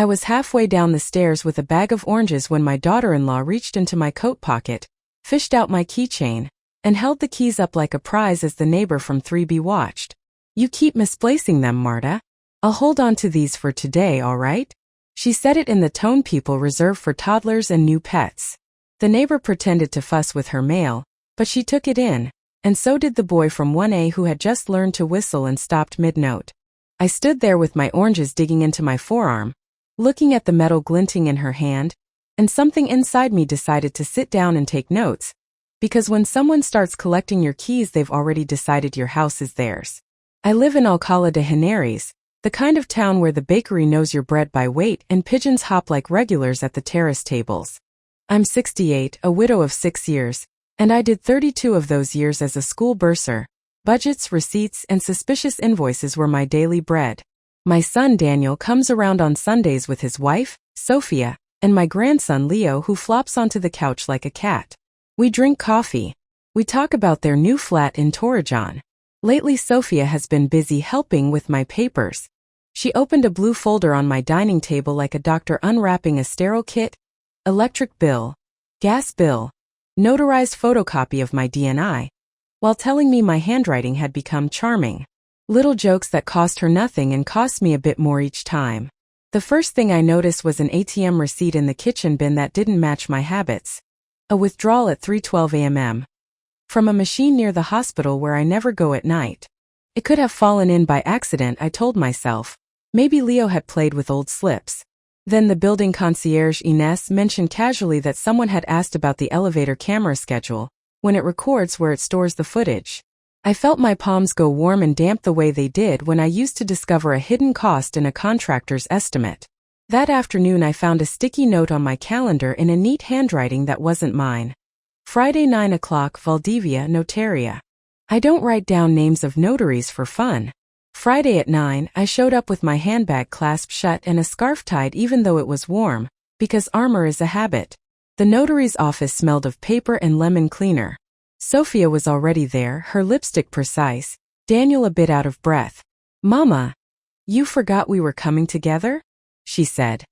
I was halfway down the stairs with a bag of oranges when my daughter-in-law reached into my coat pocket, fished out my keychain, and held the keys up like a prize as the neighbor from 3B watched. "You keep misplacing them, Marta. I'll hold on to these for today, all right?" She said it in the tone people reserve for toddlers and new pets. The neighbor pretended to fuss with her mail, but she took it in, and so did the boy from 1A who had just learned to whistle and stopped mid-note. I stood there with my oranges digging into my forearm, looking at the metal glinting in her hand, and something inside me decided to sit down and take notes, because when someone starts collecting your keys they've already decided your house is theirs. I live in Alcalá de Henares, the kind of town where the bakery knows your bread by weight and pigeons hop like regulars at the terrace tables. I'm 68, a widow of 6 years, and I did 32 of those years as a school bursar. Budgets, receipts, and suspicious invoices were my daily bread. My son Daniel comes around on Sundays with his wife, Sophia, and my grandson Leo who flops onto the couch like a cat. We drink coffee. We talk about their new flat in Torrejon. Lately Sophia has been busy helping with my papers. She opened a blue folder on my dining table like a doctor unwrapping a sterile kit. Electric bill, gas bill, notarized photocopy of my DNI, while telling me my handwriting had become charming. Little jokes that cost her nothing and cost me a bit more each time. The first thing I noticed was an ATM receipt in the kitchen bin that didn't match my habits. A withdrawal at 3:12 a.m. from a machine near the hospital where I never go at night. It could have fallen in by accident, I told myself. Maybe Leo had played with old slips. Then the building concierge Ines mentioned casually that someone had asked about the elevator camera schedule, when it records where it stores the footage. I felt my palms go warm and damp the way they did when I used to discover a hidden cost in a contractor's estimate. That afternoon I found a sticky note on my calendar in a neat handwriting that wasn't mine. Friday 9 o'clock, Valdivia, Notaria. I don't write down names of notaries for fun. Friday at 9, I showed up with my handbag clasped shut and a scarf tied even though it was warm, because armor is a habit. The notary's office smelled of paper and lemon cleaner. Sophia was already there, her lipstick precise, Daniel a bit out of breath. "Mama, you forgot we were coming together?" she said.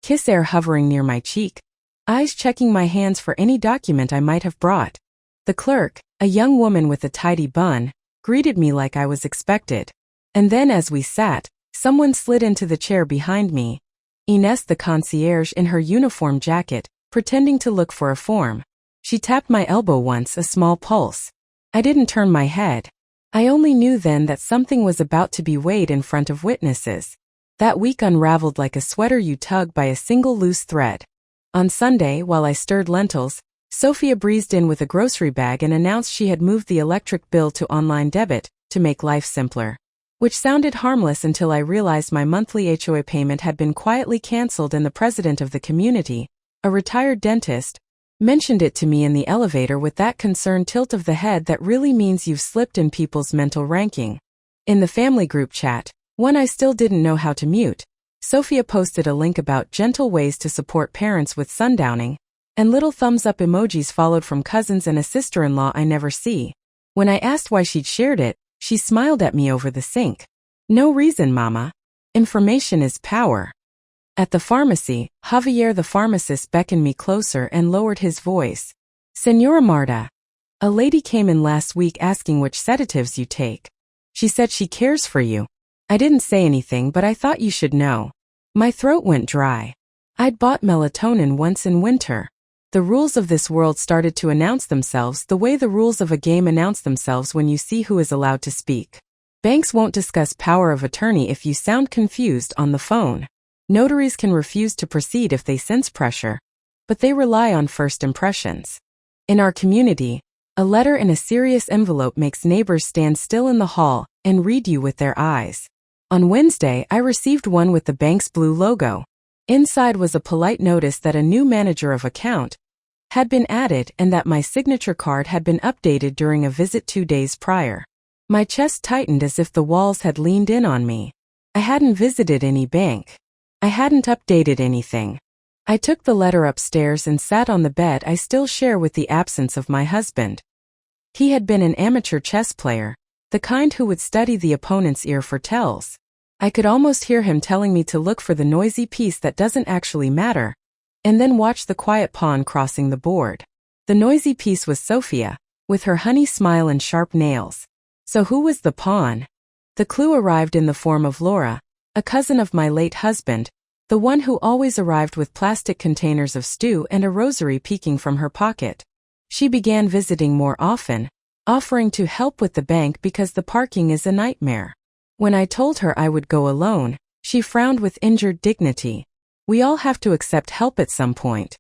Kiss air hovering near my cheek, eyes checking my hands for any document I might have brought. The clerk, a young woman with a tidy bun, greeted me like I was expected. And then as we sat, someone slid into the chair behind me. Ines the concierge in her uniform jacket, pretending to look for a form. She tapped my elbow once, a small pulse. I didn't turn my head. I only knew then that something was about to be weighed in front of witnesses. That week unraveled like a sweater you tug by a single loose thread. On Sunday, while I stirred lentils, Sophia breezed in with a grocery bag and announced she had moved the electric bill to online debit, to make life simpler. Which sounded harmless until I realized my monthly HOA payment had been quietly cancelled and the president of the community, a retired dentist, mentioned it to me in the elevator with that concerned tilt of the head that really means you've slipped in people's mental ranking. In the family group chat, one I still didn't know how to mute, Sophia posted a link about gentle ways to support parents with sundowning, and little thumbs up emojis followed from cousins and a sister-in-law I never see. When I asked why she'd shared it, she smiled at me over the sink. "No reason, Mama. Information is power." At the pharmacy, Javier the pharmacist beckoned me closer and lowered his voice. "Señora Marta, a lady came in last week asking which sedatives you take. She said she cares for you." I didn't say anything, but I thought you should know. My throat went dry. I'd bought melatonin once in winter. The rules of this world started to announce themselves the way the rules of a game announce themselves when you see who is allowed to speak. Banks won't discuss power of attorney if you sound confused on the phone. Notaries can refuse to proceed if they sense pressure, but they rely on first impressions. In our community, a letter in a serious envelope makes neighbors stand still in the hall and read you with their eyes. On Wednesday, I received one with the bank's blue logo. Inside was a polite notice that a new manager of account had been added and that my signature card had been updated during a visit 2 days prior. My chest tightened as if the walls had leaned in on me. I hadn't visited any bank. I hadn't updated anything. I took the letter upstairs and sat on the bed I still share with the absence of my husband. He had been an amateur chess player, the kind who would study the opponent's ear for tells. I could almost hear him telling me to look for the noisy piece that doesn't actually matter, and then watch the quiet pawn crossing the board. The noisy piece was Sophia, with her honey smile and sharp nails. So who was the pawn? The clue arrived in the form of Laura, a cousin of my late husband, the one who always arrived with plastic containers of stew and a rosary peeking from her pocket. She began visiting more often, offering to help with the bank because the parking is a nightmare. When I told her I would go alone, she frowned with injured dignity. We all have to accept help at some point.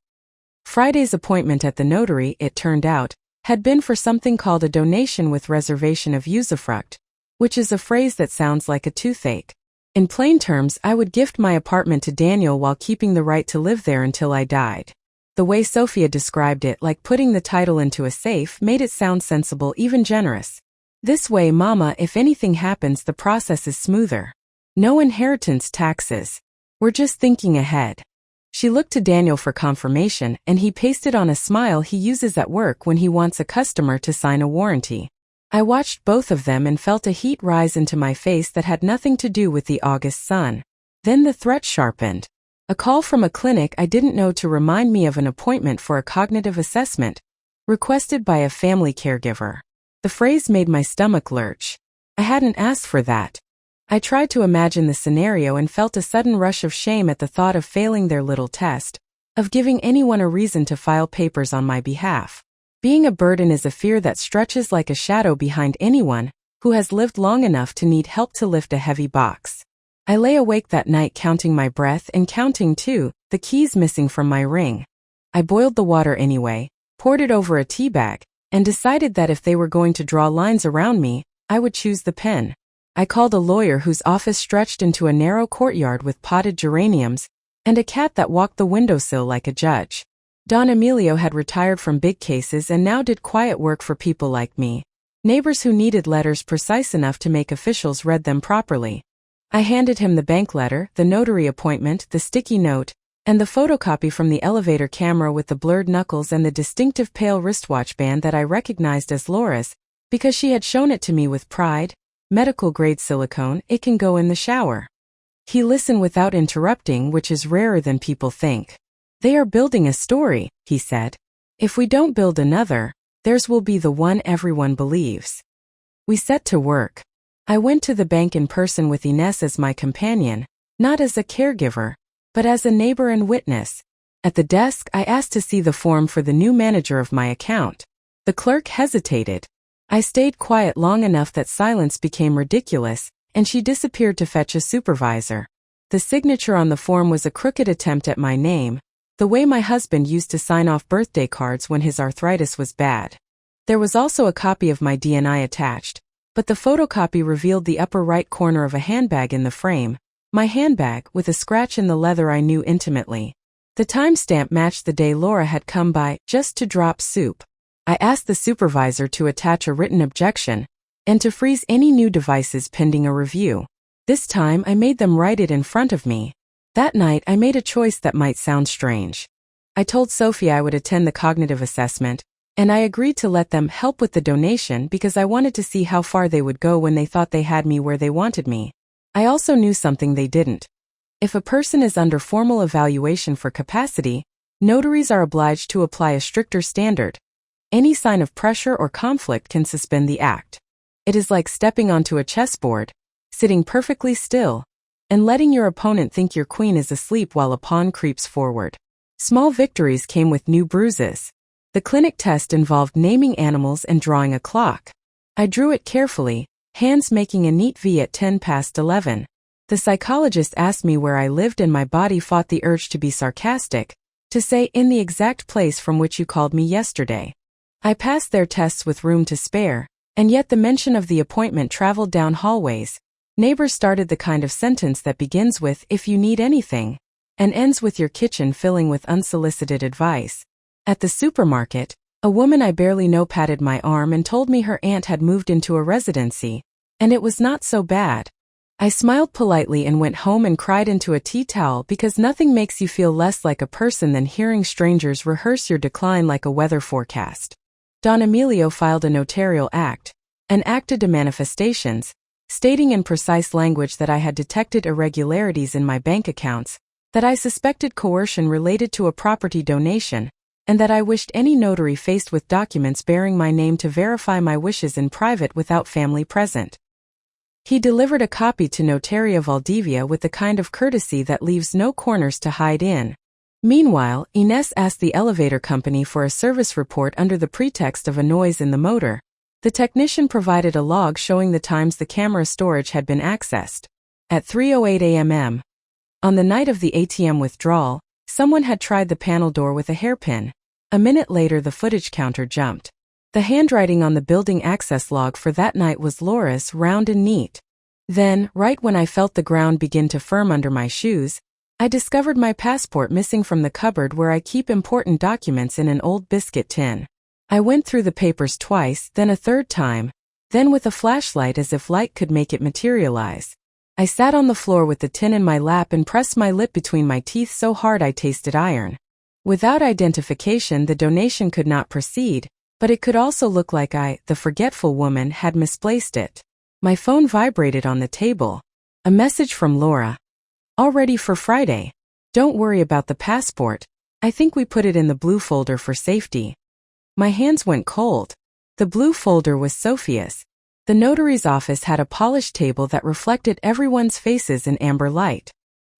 Friday's appointment at the notary, it turned out, had been for something called a donation with reservation of usufruct, which is a phrase that sounds like a toothache. In plain terms, I would gift my apartment to Daniel while keeping the right to live there until I died. The way Sophia described it, like putting the title into a safe, made it sound sensible, even generous. This way, Mama, if anything happens, the process is smoother. No inheritance taxes. We're just thinking ahead. She looked to Daniel for confirmation, and he pasted on a smile he uses at work when he wants a customer to sign a warranty. I watched both of them and felt a heat rise into my face that had nothing to do with the August sun. Then the threat sharpened. A call from a clinic I didn't know to remind me of an appointment for a cognitive assessment, requested by a family caregiver. The phrase made my stomach lurch. I hadn't asked for that. I tried to imagine the scenario and felt a sudden rush of shame at the thought of failing their little test, of giving anyone a reason to file papers on my behalf. Being a burden is a fear that stretches like a shadow behind anyone who has lived long enough to need help to lift a heavy box. I lay awake that night counting my breath and counting, too, the keys missing from my ring. I boiled the water anyway, poured it over a tea bag, and decided that if they were going to draw lines around me, I would choose the pen. I called a lawyer whose office stretched into a narrow courtyard with potted geraniums and a cat that walked the windowsill like a judge. Don Emilio had retired from big cases and now did quiet work for people like me, neighbors who needed letters precise enough to make officials read them properly. I handed him the bank letter, the notary appointment, the sticky note, and the photocopy from the elevator camera with the blurred knuckles and the distinctive pale wristwatch band that I recognized as Laura's, because she had shown it to me with pride. Medical-grade silicone, it can go in the shower. He listened without interrupting, which is rarer than people think. They are building a story, he said. If we don't build another, theirs will be the one everyone believes. We set to work. I went to the bank in person with Ines as my companion, not as a caregiver, but as a neighbor and witness. At the desk, I asked to see the form for the new manager of my account. The clerk hesitated. I stayed quiet long enough that silence became ridiculous, and she disappeared to fetch a supervisor. The signature on the form was a crooked attempt at my name, the way my husband used to sign off birthday cards when his arthritis was bad. There was also a copy of my D&I attached, but the photocopy revealed the upper right corner of a handbag in the frame, my handbag with a scratch in the leather I knew intimately. The timestamp matched the day Laura had come by just to drop soup. I asked the supervisor to attach a written objection and to freeze any new devices pending a review. This time I made them write it in front of me. That night I made a choice that might sound strange. I told Sophia I would attend the cognitive assessment, and I agreed to let them help with the donation because I wanted to see how far they would go when they thought they had me where they wanted me. I also knew something they didn't. If a person is under formal evaluation for capacity, notaries are obliged to apply a stricter standard. Any sign of pressure or conflict can suspend the act. It is like stepping onto a chessboard, sitting perfectly still, and letting your opponent think your queen is asleep while a pawn creeps forward. Small victories came with new bruises. The clinic test involved naming animals and drawing a clock. I drew it carefully, hands making a neat V at 11:10. The psychologist asked me where I lived and my body fought the urge to be sarcastic, to say, in the exact place from which you called me yesterday. I passed their tests with room to spare, and yet the mention of the appointment traveled down hallways. Neighbors started the kind of sentence that begins with, if you need anything, and ends with your kitchen filling with unsolicited advice. At the supermarket, a woman I barely know patted my arm and told me her aunt had moved into a residency, and it was not so bad. I smiled politely and went home and cried into a tea towel because nothing makes you feel less like a person than hearing strangers rehearse your decline like a weather forecast. Don Emilio filed a notarial act, an acta de manifestations, stating in precise language that I had detected irregularities in my bank accounts, that I suspected coercion related to a property donation, and that I wished any notary faced with documents bearing my name to verify my wishes in private without family present. He delivered a copy to Notaria Valdivia with the kind of courtesy that leaves no corners to hide in. Meanwhile, Ines asked the elevator company for a service report under the pretext of a noise in the motor. The technician provided a log showing the times the camera storage had been accessed. At 3:08 a.m. On the night of the ATM withdrawal, someone had tried the panel door with a hairpin. A minute later the footage counter jumped. The handwriting on the building access log for that night was Laura's, round and neat. Then, right when I felt the ground begin to firm under my shoes, I discovered my passport missing from the cupboard where I keep important documents in an old biscuit tin. I went through the papers twice, then a third time, then with a flashlight as if light could make it materialize. I sat on the floor with the tin in my lap and pressed my lip between my teeth so hard I tasted iron. Without identification, the donation could not proceed, but it could also look like I, the forgetful woman, had misplaced it. My phone vibrated on the table. A message from Laura. All ready for Friday. Don't worry about the passport. I think we put it in the blue folder for safety. My hands went cold. The blue folder was Sophia's. The notary's office had a polished table that reflected everyone's faces in amber light.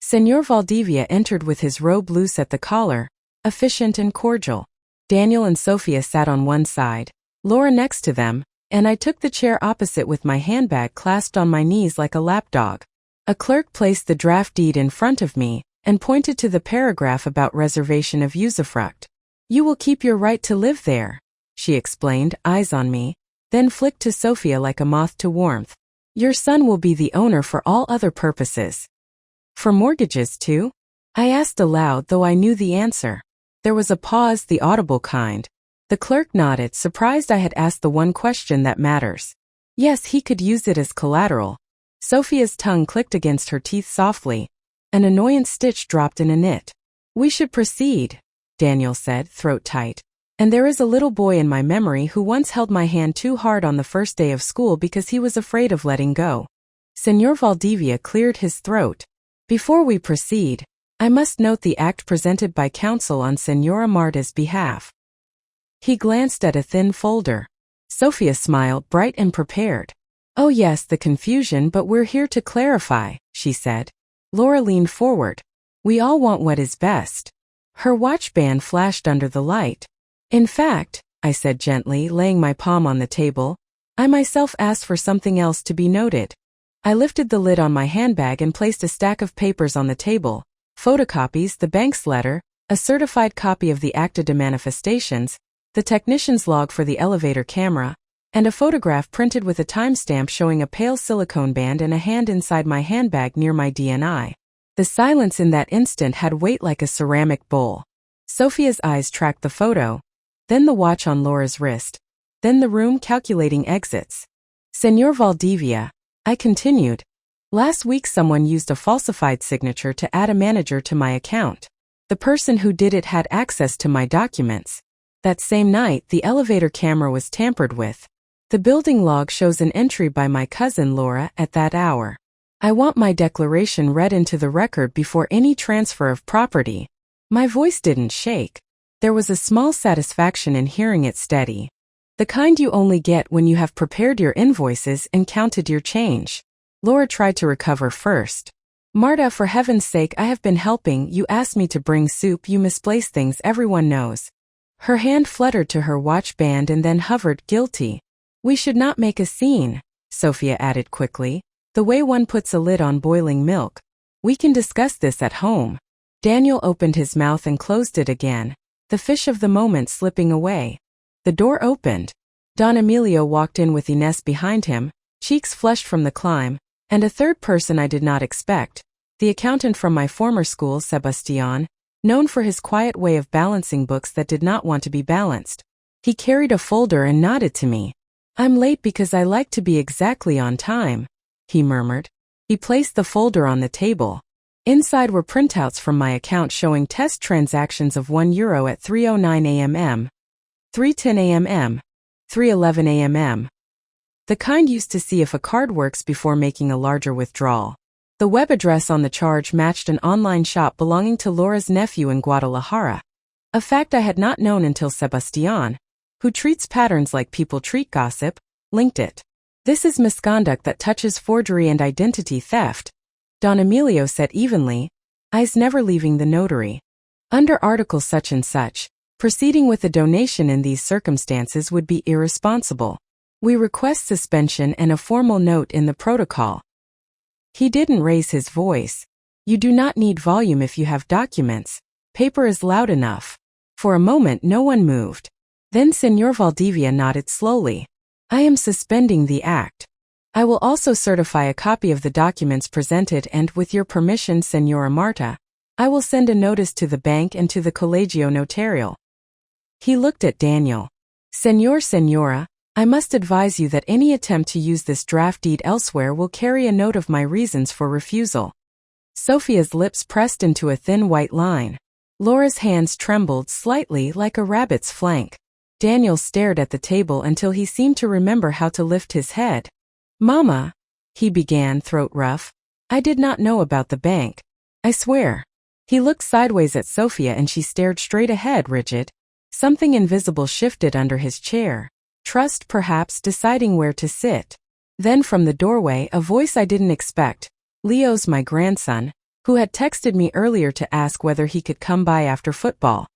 Señor Valdivia entered with his robe loose at the collar, efficient and cordial. Daniel and Sophia sat on one side, Laura next to them, and I took the chair opposite with my handbag clasped on my knees like a lapdog. A clerk placed the draft deed in front of me and pointed to the paragraph about reservation of usufruct. You will keep your right to live there, she explained, eyes on me, then flicked to Sophia like a moth to warmth. Your son will be the owner for all other purposes. For mortgages too? I asked aloud, though I knew the answer. There was a pause, the audible kind. The clerk nodded, surprised I had asked the one question that matters. Yes, he could use it as collateral. Sophia's tongue clicked against her teeth softly. An annoyance stitch dropped in a knit. We should proceed, Daniel said, throat tight. And there is a little boy in my memory who once held my hand too hard on the first day of school because he was afraid of letting go. Señor Valdivia cleared his throat. Before we proceed, I must note the act presented by counsel on Señora Marta's behalf. He glanced at a thin folder. Sophia smiled, bright and prepared. Oh yes, the confusion, but we're here to clarify, she said. Laura leaned forward. We all want what is best. Her watch band flashed under the light. In fact, I said gently, laying my palm on the table, I myself asked for something else to be noted. I lifted the lid on my handbag and placed a stack of papers on the table, photocopies, the bank's letter, a certified copy of the Acta de Manifestations, the technician's log for the elevator camera, and a photograph printed with a timestamp showing a pale silicone band and a hand inside my handbag near my DNI. The silence in that instant had weight like a ceramic bowl. Sophia's eyes tracked the photo, then the watch on Laura's wrist, then the room calculating exits. Señor Valdivia, I continued. Last week someone used a falsified signature to add a manager to my account. The person who did it had access to my documents. That same night, the elevator camera was tampered with. The building log shows an entry by my cousin Laura at that hour. I want my declaration read into the record before any transfer of property. My voice didn't shake. There was a small satisfaction in hearing it steady. The kind you only get when you have prepared your invoices and counted your change. Laura tried to recover first. Marta, for heaven's sake, I have been helping. You asked me to bring soup. You misplace things, everyone knows. Her hand fluttered to her watch band and then hovered, guilty. We should not make a scene, Sophia added quickly, the way one puts a lid on boiling milk. We can discuss this at home. Daniel opened his mouth and closed it again, the fish of the moment slipping away. The door opened. Don Emilio walked in with Ines behind him, cheeks flushed from the climb, and a third person I did not expect, the accountant from my former school, Sebastián, known for his quiet way of balancing books that did not want to be balanced. He carried a folder and nodded to me. I'm late because I like to be exactly on time, he murmured. He placed the folder on the table. Inside were printouts from my account showing test transactions of €1 at 3:09 a.m., 3:10 a.m., 3:11 a.m., The kind used to see if a card works before making a larger withdrawal. The web address on the charge matched an online shop belonging to Laura's nephew in Guadalajara. A fact I had not known until Sebastián, who treats patterns like people treat gossip, linked it. This is misconduct that touches forgery and identity theft, Don Emilio said evenly, eyes never leaving the notary. Under article such and such, proceeding with a donation in these circumstances would be irresponsible. We request suspension and a formal note in the protocol. He didn't raise his voice. You do not need volume if you have documents. Paper is loud enough. For a moment no one moved. Then Señor Valdivia nodded slowly. I am suspending the act. I will also certify a copy of the documents presented and, with your permission, Señora Marta, I will send a notice to the bank and to the Colegio Notarial. He looked at Daniel. Señora, I must advise you that any attempt to use this draft deed elsewhere will carry a note of my reasons for refusal. Sophia's lips pressed into a thin white line. Laura's hands trembled slightly like a rabbit's flank. Daniel stared at the table until he seemed to remember how to lift his head. Mama, he began, throat rough. I did not know about the bank. I swear. He looked sideways at Sophia and she stared straight ahead, rigid. Something invisible shifted under his chair. Trust, perhaps, deciding where to sit. Then from the doorway, a voice I didn't expect. Leo's my grandson, who had texted me earlier to ask whether he could come by after football.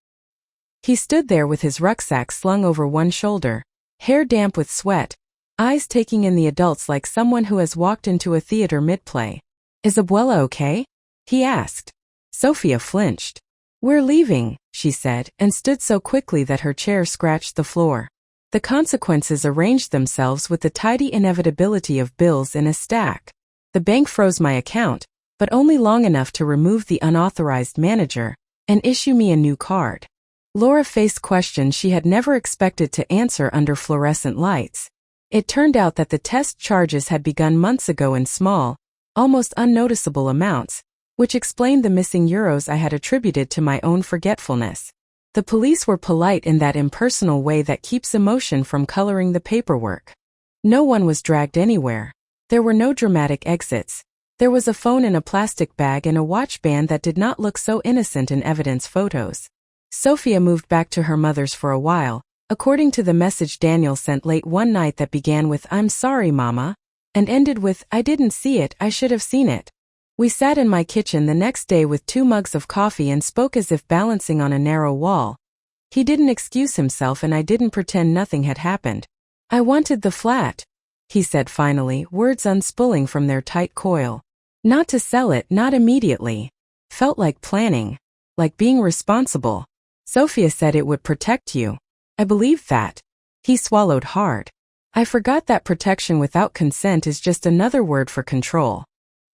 He stood there with his rucksack slung over one shoulder, hair damp with sweat, eyes taking in the adults like someone who has walked into a theater mid-play. Is Abuela okay? He asked. Sophia flinched. We're leaving, she said, and stood so quickly that her chair scratched the floor. The consequences arranged themselves with the tidy inevitability of bills in a stack. The bank froze my account, but only long enough to remove the unauthorized manager and issue me a new card. Laura faced questions she had never expected to answer under fluorescent lights. It turned out that the test charges had begun months ago in small, almost unnoticeable amounts, which explained the missing euros I had attributed to my own forgetfulness. The police were polite in that impersonal way that keeps emotion from coloring the paperwork. No one was dragged anywhere. There were no dramatic exits. There was a phone in a plastic bag and a watch band that did not look so innocent in evidence photos. Sophia moved back to her mother's for a while, according to the message Daniel sent late one night that began with "I'm sorry, Mama," and ended with "I didn't see it, I should have seen it." We sat in my kitchen the next day with 2 mugs of coffee and spoke as if balancing on a narrow wall. He didn't excuse himself and I didn't pretend nothing had happened. I wanted the flat, he said finally, words unspooling from their tight coil. Not to sell it, not immediately. Felt like planning. Like being responsible. Sophia said it would protect you. I believed that. He swallowed hard. I forgot that protection without consent is just another word for control.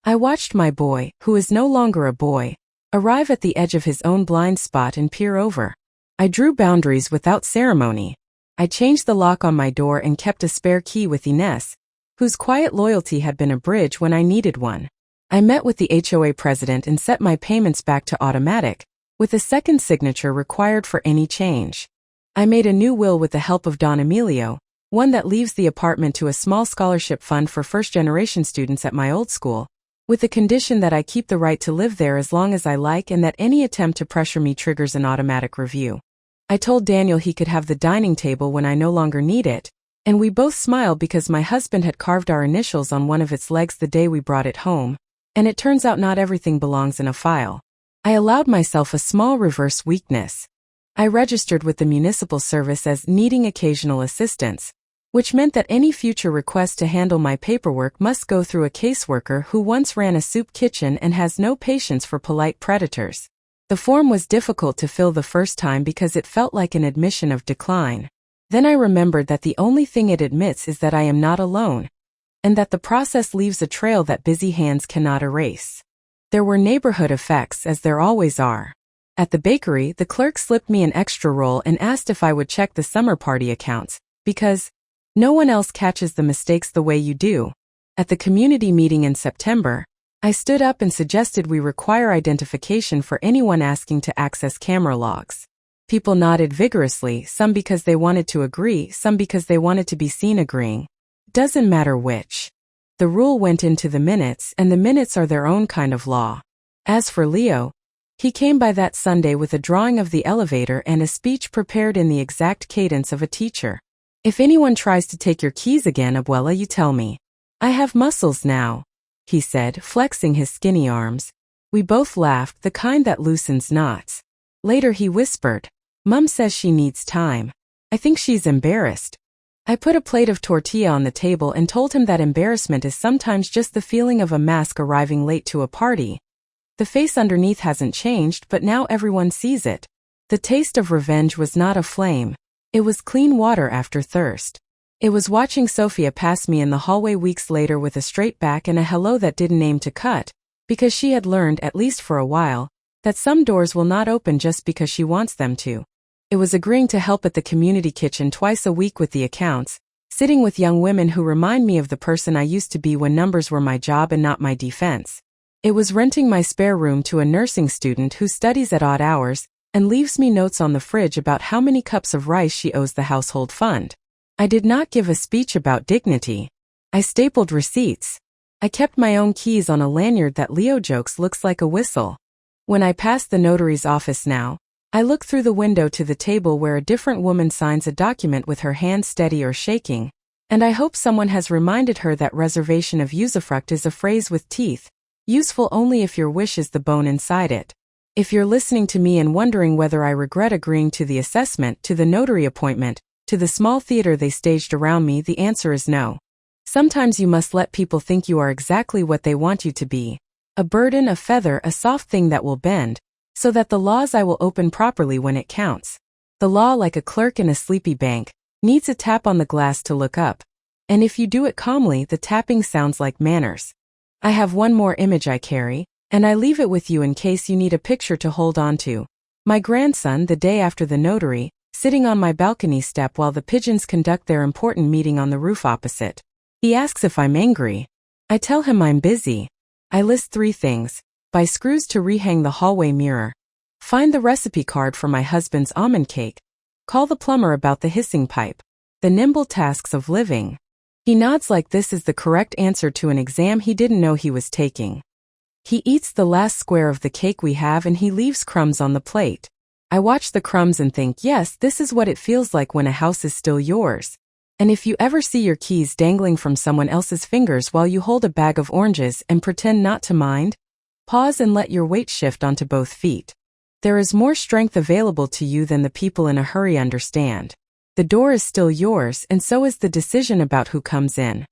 I watched my boy, who is no longer a boy, arrive at the edge of his own blind spot and peer over. I drew boundaries without ceremony. I changed the lock on my door and kept a spare key with Ines, whose quiet loyalty had been a bridge when I needed one. I met with the HOA president and set my payments back to automatic, with a second signature required for any change. I made a new will with the help of Don Emilio, one that leaves the apartment to a small scholarship fund for first-generation students at my old school, with the condition that I keep the right to live there as long as I like and that any attempt to pressure me triggers an automatic review. I told Daniel he could have the dining table when I no longer need it, and we both smiled because my husband had carved our initials on one of its legs the day we brought it home, and it turns out not everything belongs in a file. I allowed myself a small reverse weakness. I registered with the municipal service as needing occasional assistance, which meant that any future request to handle my paperwork must go through a caseworker who once ran a soup kitchen and has no patience for polite predators. The form was difficult to fill the first time because it felt like an admission of decline. Then I remembered that the only thing it admits is that I am not alone, and that the process leaves a trail that busy hands cannot erase. There were neighborhood effects, as there always are. At the bakery, the clerk slipped me an extra roll and asked if I would check the summer party accounts, because no one else catches the mistakes the way you do. At the community meeting in September, I stood up and suggested we require identification for anyone asking to access camera logs. People nodded vigorously, some because they wanted to agree, some because they wanted to be seen agreeing. Doesn't matter which. The rule went into the minutes, and the minutes are their own kind of law. As for Leo, he came by that Sunday with a drawing of the elevator and a speech prepared in the exact cadence of a teacher. If anyone tries to take your keys again, Abuela, you tell me. I have muscles now, he said, flexing his skinny arms. We both laughed, the kind that loosens knots. Later he whispered, Mum says she needs time. I think she's embarrassed. I put a plate of tortilla on the table and told him that embarrassment is sometimes just the feeling of a mask arriving late to a party. The face underneath hasn't changed, but now everyone sees it. The taste of revenge was not a flame. It was clean water after thirst. It was watching Sophia pass me in the hallway weeks later with a straight back and a hello that didn't aim to cut, because she had learned, at least for a while, that some doors will not open just because she wants them to. It was agreeing to help at the community kitchen twice a week with the accounts, sitting with young women who remind me of the person I used to be when numbers were my job and not my defense. It was renting my spare room to a nursing student who studies at odd hours and leaves me notes on the fridge about how many cups of rice she owes the household fund. I did not give a speech about dignity. I stapled receipts. I kept my own keys on a lanyard that Leo jokes looks like a whistle. When I pass the notary's office now, I look through the window to the table where a different woman signs a document with her hand steady or shaking, and I hope someone has reminded her that reservation of usufruct is a phrase with teeth, useful only if your wish is the bone inside it. If you're listening to me and wondering whether I regret agreeing to the assessment, to the notary appointment, to the small theater they staged around me, the answer is no. Sometimes you must let people think you are exactly what they want you to be. A burden, a feather, a soft thing that will bend, so that the law's eye will open properly when it counts. The law, like a clerk in a sleepy bank, needs a tap on the glass to look up. And if you do it calmly, the tapping sounds like manners. I have one more image I carry, and I leave it with you in case you need a picture to hold on to. My grandson, the day after the notary, sitting on my balcony step while the pigeons conduct their important meeting on the roof opposite. He asks if I'm angry. I tell him I'm busy. I list 3 things. Buy screws to rehang the hallway mirror. Find the recipe card for my husband's almond cake. Call the plumber about the hissing pipe. The nimble tasks of living. He nods like this is the correct answer to an exam he didn't know he was taking. He eats the last square of the cake we have and he leaves crumbs on the plate. I watch the crumbs and think, yes, this is what it feels like when a house is still yours. And if you ever see your keys dangling from someone else's fingers while you hold a bag of oranges and pretend not to mind, pause and let your weight shift onto both feet. There is more strength available to you than the people in a hurry understand. The door is still yours, and so is the decision about who comes in.